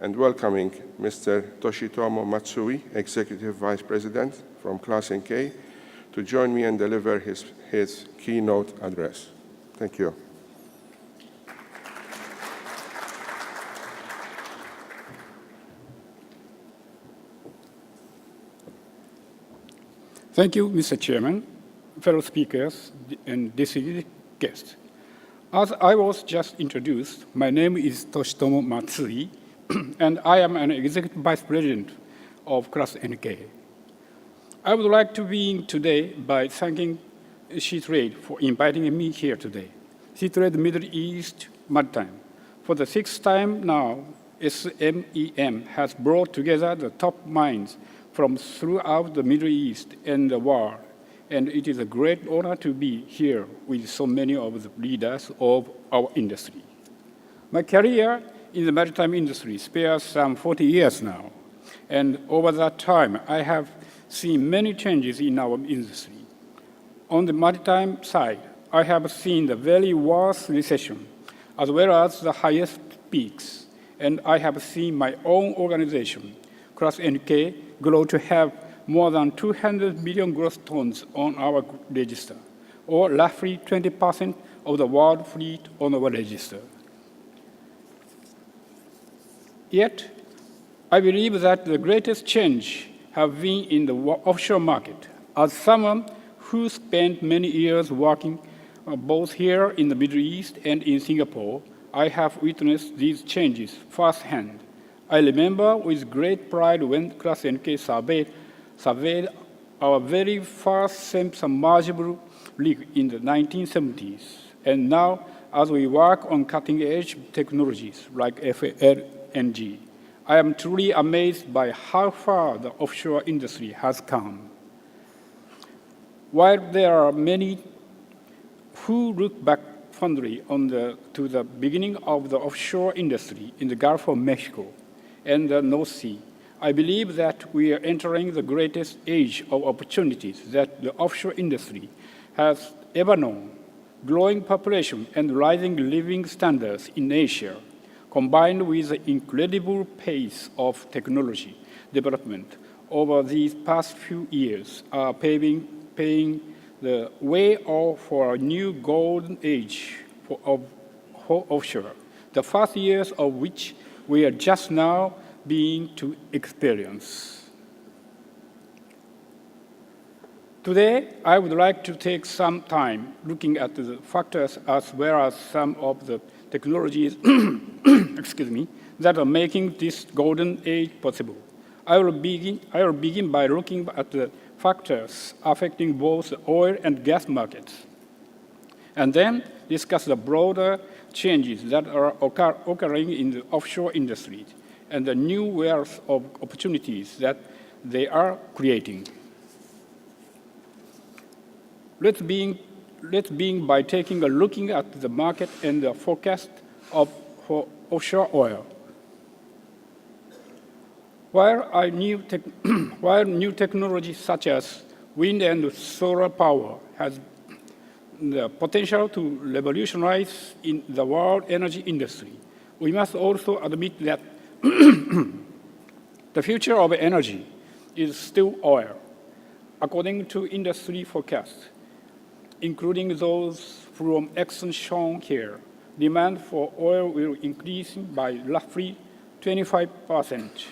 and welcoming Mr. Toshitomo Matsui, Executive Vice President from Class NK, to join me and deliver his keynote address. Thank you. Thank you, Mr. Chairman, fellow speakers, and distinguished guests. As I was just introduced, my name is Toshitomo Matsui, and I am an Executive Vice President of Class NK. I would like to begin today by thanking SeaTrade for inviting me here today. SeaTrade Middle East Maritime. For the sixth time now, SMEM has brought together the top minds from throughout the Middle East and the world, and it is a great honor to be here with so many of the leaders of our industry. My career in the maritime industry spans some 40 years now, and over that time, I have seen many changes in our industry. On the maritime side, I have seen the very worst recession, as well as the highest peaks, and I have seen my own organization, Class NK, grow to have more than 200 million gross tons on our register, or roughly 20% of the world fleet on our register. Yet, I believe that the greatest change have been in the offshore market. As someone who spent many years working both here in the Middle East and in Singapore, I have witnessed these changes firsthand. I remember with great pride when Class NK surveyed our very first submersible rig in the 1970s. And now, as we work on cutting-edge technologies like FLNG, I am truly amazed by how far the offshore industry has come. While there are many who look back fondly to the beginning of the offshore industry in the Gulf of Mexico and the North Sea, I believe that we are entering the greatest age of opportunities that the offshore industry has ever known. Growing population and rising living standards in Asia, combined with the incredible pace of technology development over these past few years, are paving the way for a new golden age of offshore, the first years of which we are just now being to experience. Today, I would like to take some time looking at the factors as well as some of the technologies that are making this golden age possible. I will begin by looking at the factors affecting both the oil and gas markets, and then discuss the broader changes that are occurring in the offshore industry and the new wealth of opportunities that they are creating. Let's begin by taking a look at the market and the forecast for offshore oil. While new technologies such as wind and solar power has the potential to revolutionize in the world energy industry, we must also admit that the future of energy is still oil. According to industry forecasts, including those from Exxon shown here, demand for oil will increase by roughly 25%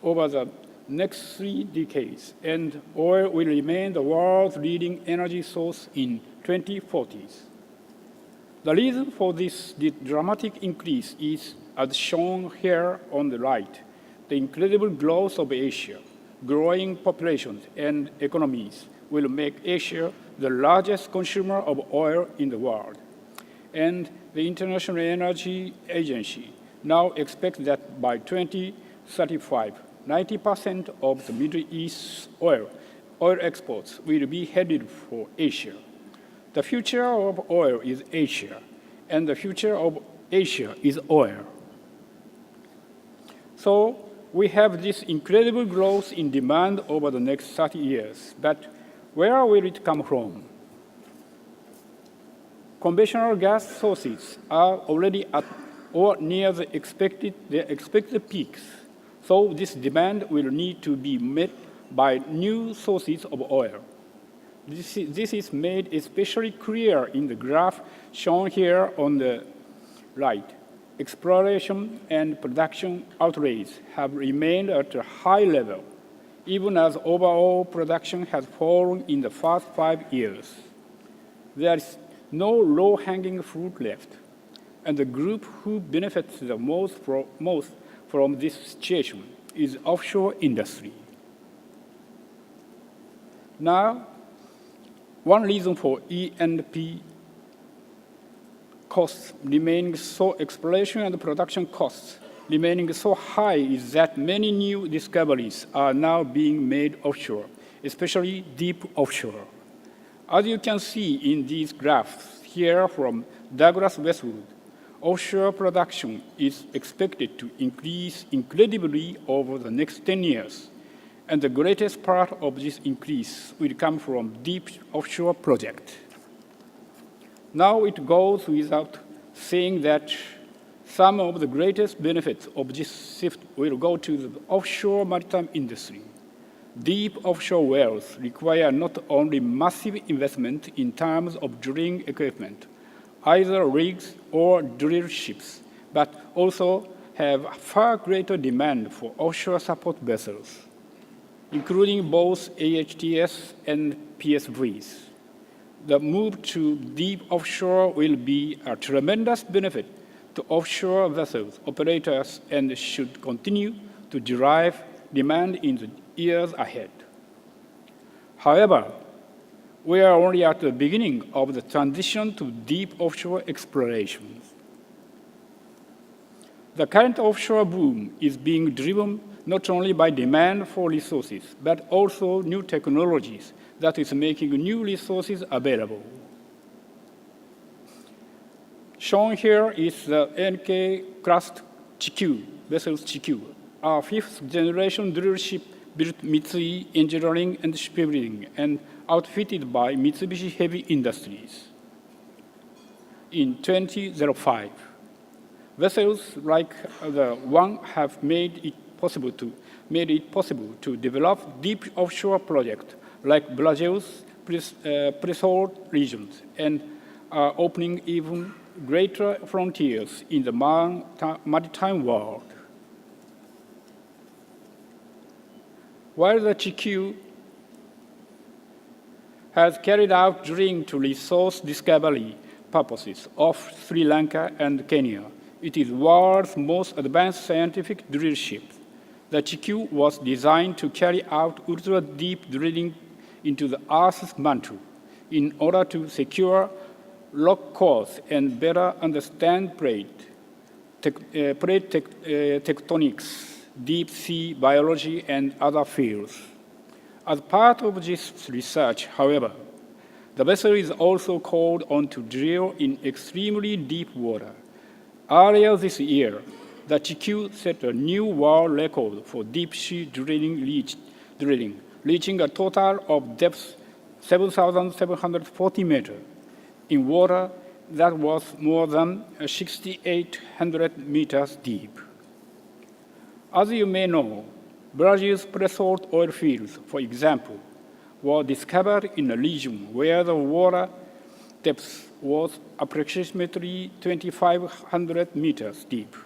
over the next 3 decades, and oil will remain the world's leading energy source in 2040s. The reason for this dramatic increase is, as shown here on the right, the incredible growth of Asia. Growing populations and economies will make Asia the largest consumer of oil in the world. And the International Energy Agency now expects that by 2035, 90% of the Middle East oil exports will be headed for Asia. The future of oil is Asia, and the future of Asia is oil. So we have this incredible growth in demand over the next 30 years, but where will it come from? Conventional gas sources are already at or near the expected peaks. So this demand will need to be met by new sources of oil. This is made especially clear in the graph shown here on the right. Exploration and production outlays have remained at a high level, even as overall production has fallen in the first 5 years. There is no low-hanging fruit left, and the group who benefits the most from this situation is offshore industry. Now, one reason for E&P costs remaining so exploration and production costs remaining so high is that many new discoveries are now being made offshore, especially deep offshore. As you can see in these graphs here from Douglas Westwood, offshore production is expected to increase incredibly over the next 10 years, and the greatest part of this increase will come from deep offshore projects. Now it goes without saying that some of the greatest benefits of this shift will go to the offshore maritime industry. Deep offshore wells require not only massive investment in terms of drilling equipment, either rigs or drill ships, but also have far greater demand for offshore support vessels, including both AHTS and PSVs. The move to deep offshore will be a tremendous benefit to offshore vessels operators and should continue to drive demand in the years ahead. However, we are only at the beginning of the transition to deep offshore exploration. The current offshore boom is being driven not only by demand for resources, but also new technologies that is making new resources available. Shown here is the NK-class Chikyu, vessels Chikyu, our fifth-generation drill ship built Mitsui Engineering and Shipbuilding and outfitted by Mitsubishi Heavy Industries. In 2005, vessels like the one have made it possible to develop deep offshore projects like Brazil's pre-salt regions and are opening even greater frontiers in the maritime world. While the Chikyu has carried out drilling to resource discovery purposes off Sri Lanka and Kenya, it is the world's most advanced scientific drill ship. The Chikyu was designed to carry out ultra-deep drilling into the Earth's mantle in order to secure rock cores and better understand plate tectonics, deep sea biology, and other fields. As part of this research, however, the vessel is also called on to drill in extremely deep water. Earlier this year, the Chikyu set a new world record for deep sea drilling, reaching a total of depth 7,740 meters in water that was more than 6,800 meters deep. As you may know, Brazil's pre-salt oil fields, for example, were discovered in a region where the water depth was approximately 2,500 meters deep.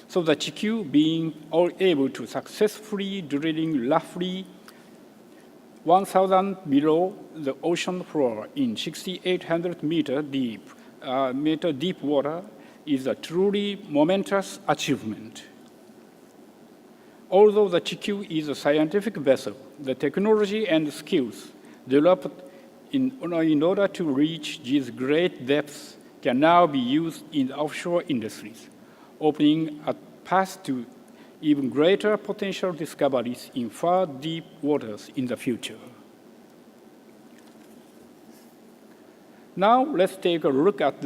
So the Chikyu being able to successfully drilling roughly 1,000 below the ocean floor in 6,800 meter deep water is a truly momentous achievement. Although the Chikyu is a scientific vessel, the technology and skills developed in order to reach these great depths can now be used in the offshore industries, opening a path to even greater potential discoveries in far deep waters in the future. Now let's take a look at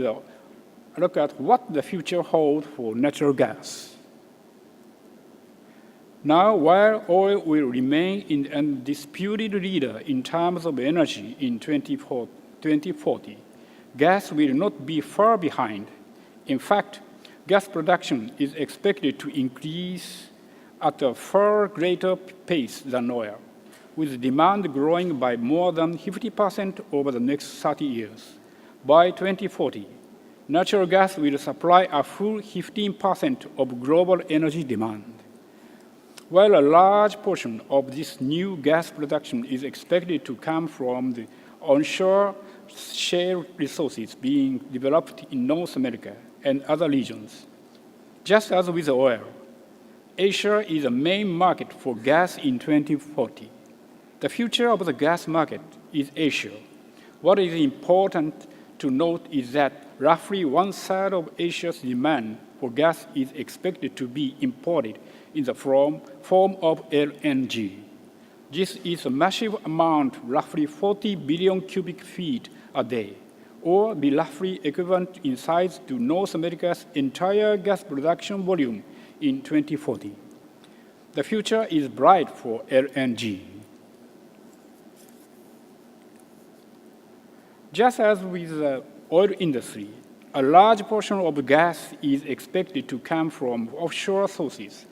what the future holds for natural gas. Now, while oil will remain an undisputed leader in terms of energy in 2040, gas will not be far behind. In fact, gas production is expected to increase at a far greater pace than oil, with demand growing by more than 50% over the next 30 years. By 2040, natural gas will supply a full 15% of global energy demand. While a large portion of this new gas production is expected to come from the onshore shale resources being developed in North America and other regions, just as with oil, Asia is the main market for gas in 2040. The future of the gas market is Asia. What is important to note is that roughly one-third of Asia's demand for gas is expected to be imported in the form of LNG. This is a massive amount, roughly 40 billion cubic feet a day, or be roughly equivalent in size to North America's entire gas production volume in 2040. The future is bright for LNG. Just as with the oil industry, a large portion of gas is expected to come from offshore sources,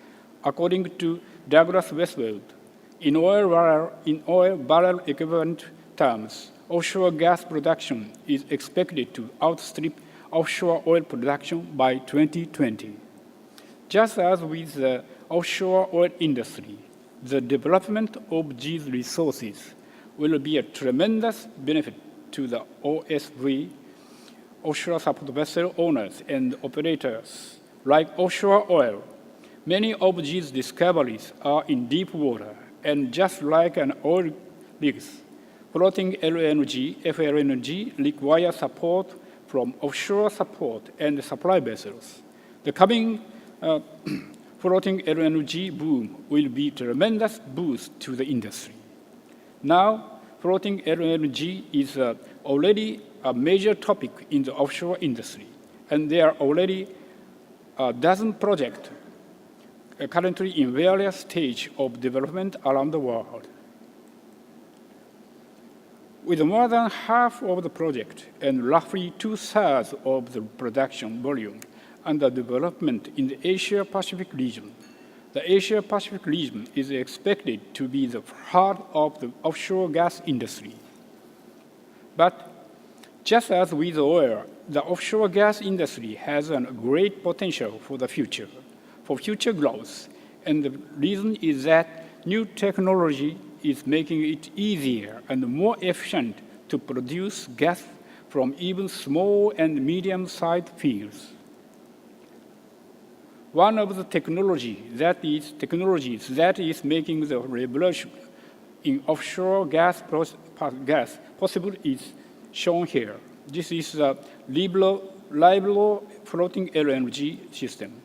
according to Douglas Westwood. In oil barrel equivalent terms, offshore gas production is expected to outstrip offshore oil production by 2020. Just as with the offshore oil industry, the development of these resources will be a tremendous benefit to the OSV, offshore support vessel owners and operators. Like offshore oil, many of these discoveries are in deep water, and just like an oil rig, floating LNG, FLNG requires support from offshore support and supply vessels. The coming floating LNG boom will be a tremendous boost to the industry. Now, floating LNG is already a major topic in the offshore industry, and there are already a dozen projects currently in various stages of development around the world. With more than half of the project and roughly two-thirds of the production volume under development in the Asia-Pacific region, the Asia-Pacific region is expected to be the heart of the offshore gas industry. But just as with oil, the offshore gas industry has a great potential for the future, for future growth, and the reason is that new technology is making it easier and more efficient to produce gas from even small and medium-sized fields. One of the technologies that is making the revolution in offshore gas possible is shown here. This is the Libro floating LNG system.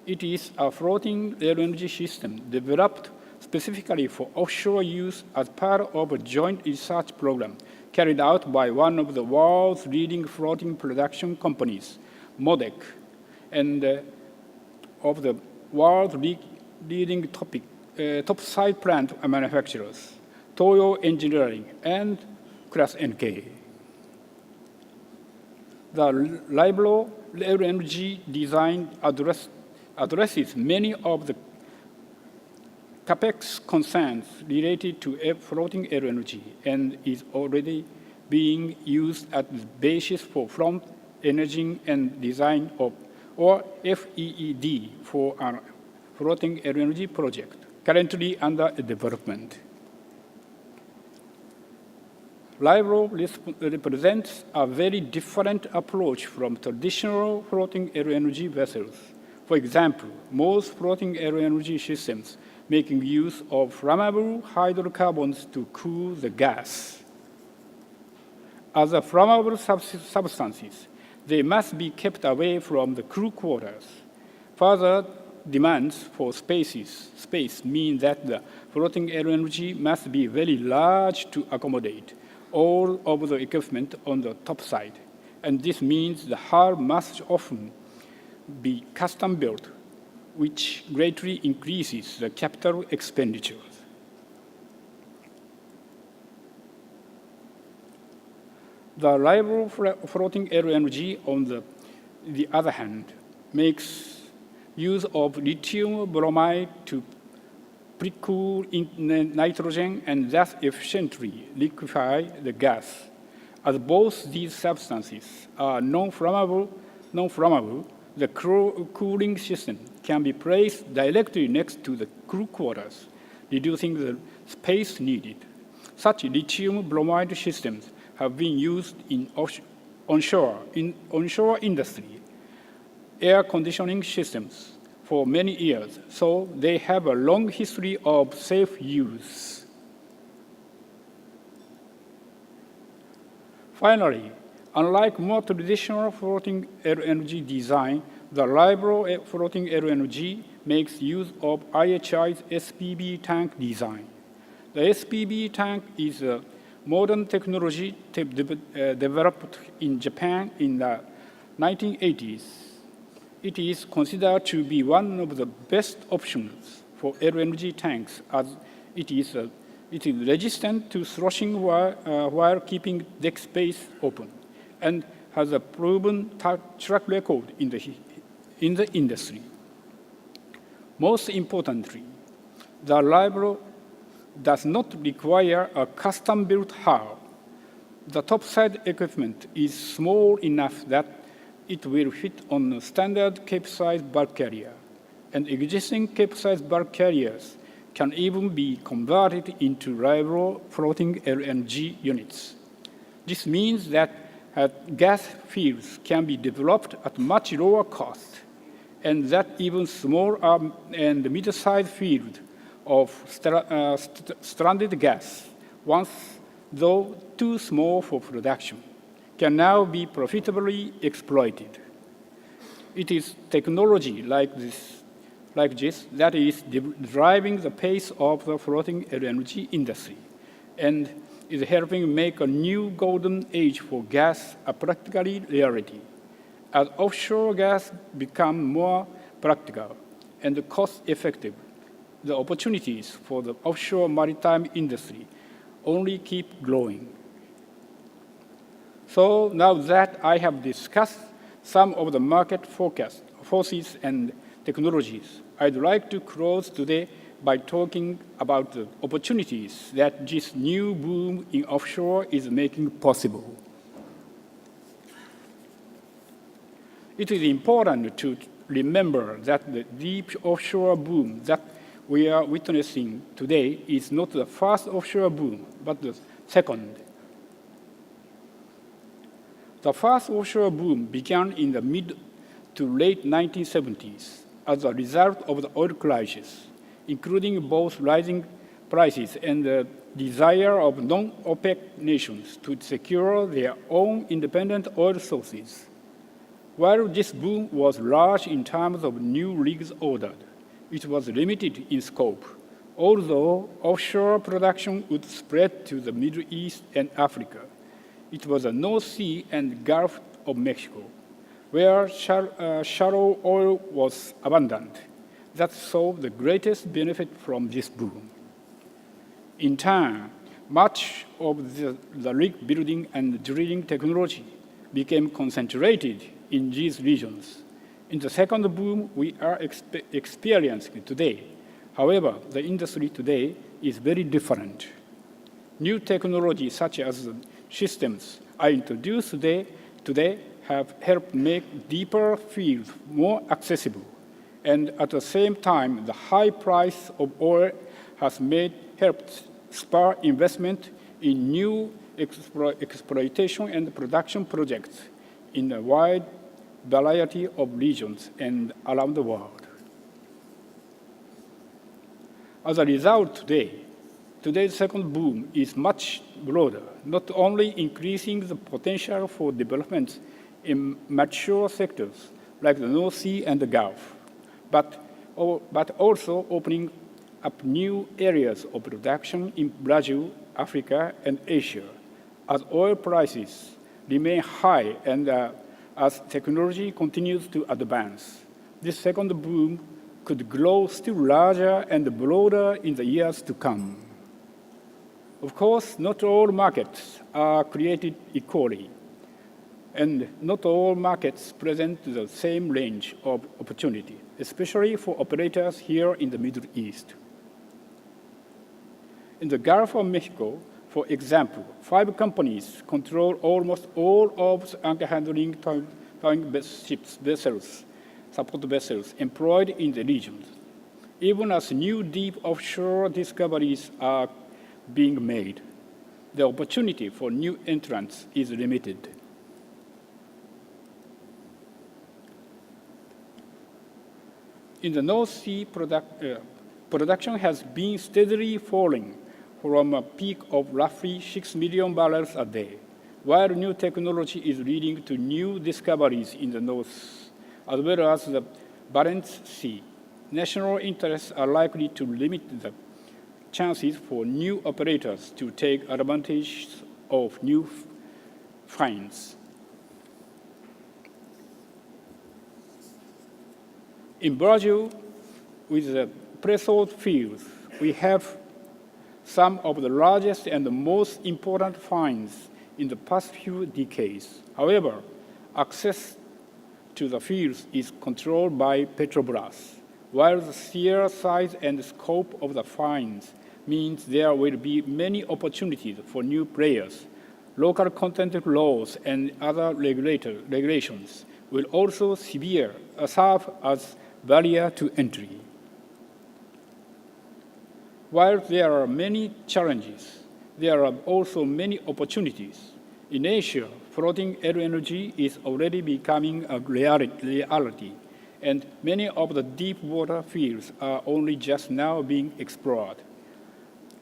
It is a floating LNG system developed specifically for offshore use as part of a joint research program carried out by one of the world's leading floating production companies, MODEC, and of the world's leading topside plant manufacturers, Toyo Engineering and Class NK. The Libro LNG design addresses many of the CapEx concerns related to floating LNG and is already being used as the basis for front-engineering and design of, or FEED, for a floating LNG project currently under development. Libro represents a very different approach from traditional floating LNG vessels. For example, most floating LNG systems making use of flammable hydrocarbons to cool the gas. As a flammable substances, they must be kept away from the crew quarters. Further demands for space mean that the floating LNG must be very large to accommodate all of the equipment on the top side, and this means the hull must often be custom built, which greatly increases the capital expenditures. The Libro floating LNG, on the other hand, makes use of lithium bromide to pre-cool nitrogen and thus efficiently liquefy the gas. As both these substances are non-flammable, the cooling system can be placed directly next to the crew quarters, reducing the space needed. Such lithium bromide systems have been used in onshore industry, air conditioning systems for many years, so they have a long history of safe use. Finally, unlike more traditional floating LNG design, the Libro floating LNG makes use of IHI's SPB tank design. The SPB tank is a modern technology developed in Japan in the 1980s. It is considered to be one of the best options for LNG tanks as it is resistant to sloshing while keeping deck space open and has a proven track record in the industry. Most importantly, the Libro does not require a custom-built hull. The topside equipment is small enough that it will fit on a standard Cape-size bulk carrier, and existing Cape-size bulk carriers can even be converted into Libro floating LNG units. This means that gas fields can be developed at much lower cost, and that even small and mid-sized fields of stranded gas, once though too small for production, can now be profitably exploited. It is technology like this that is driving the pace of the floating LNG industry and is helping make a new golden age for gas a practical reality. As offshore gas becomes more practical and cost-effective, the opportunities for the offshore maritime industry only keep growing. So now that I have discussed some of the market forces and technologies, I'd like to close today by talking about the opportunities that this new boom in offshore is making possible. It is important to remember that the deep offshore boom that we are witnessing today is not the first offshore boom, but the second. The first offshore boom began in the mid to late 1970s as a result of the oil crisis, including both rising prices and the desire of non-OPEC nations to secure their own independent oil sources. While this boom was large in terms of new rigs ordered, it was limited in scope, although offshore production would spread to the Middle East and Africa. It was the North Sea and Gulf of Mexico, where shallow oil was abundant, that saw the greatest benefit from this boom. In turn, much of the rig building and drilling technology became concentrated in these regions. In the second boom we are experiencing today, however, the industry today is very different. New technologies such as systems I introduced today have helped make deeper fields more accessible, and at the same time, the high price of oil has helped spur investment in new exploitation and production projects in a wide variety of regions and around the world. As a result, today's second boom is much broader, not only increasing the potential for development in mature sectors like the North Sea and the Gulf, but also opening up new areas of production in Brazil, Africa, and Asia, as oil prices remain high and as technology continues to advance. This second boom could grow still larger and broader in the years to come. Of course, not all markets are created equally. And not all markets present the same range of opportunity, especially for operators here in the Middle East. In the Gulf of Mexico, for example, 5 companies control almost all of the anchor handling towing ships, vessels, support vessels employed in the region, even as new deep offshore discoveries are being made. The opportunity for new entrants is limited. In the North Sea, production has been steadily falling from a peak of roughly 6 million barrels a day, while new technology is leading to new discoveries in the North, as well as the Barents Sea. National interests are likely to limit the chances for new operators to take advantage of new finds. In Brazil, with the pre-salt fields, we have some of the largest and the most important finds in the past few decades. However, access to the fields is controlled by Petrobras, while the sheer size and scope of the finds means there will be many opportunities for new players. Local content laws and other regulations will also serve as barrier to entry. While there are many challenges, there are also many opportunities. In Asia, floating LNG is already becoming a reality, and many of the deep water fields are only just now being explored.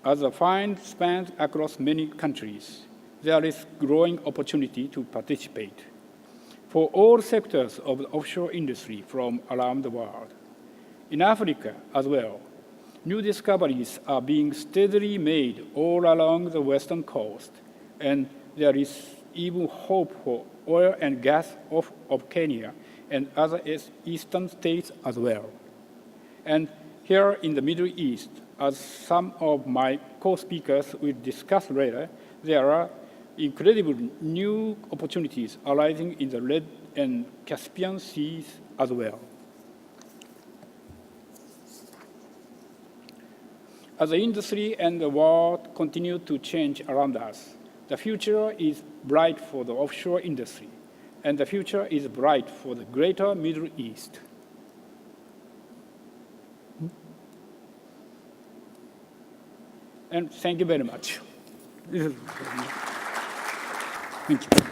As the find spans across many countries, there is growing opportunity to participate for all sectors of the offshore industry from around the world. In Africa as well, new discoveries are being steadily made all along the western coast, and there is even hope for oil and gas of Kenya and other eastern states as well. And here in the Middle East, as some of my co-speakers will discuss later, there are incredible new opportunities arising in the Red and Caspian Seas as well. As the industry and the world continue to change around us, the future is bright for the offshore industry, and the future is bright for the greater Middle East. And thank you very much. Thank you.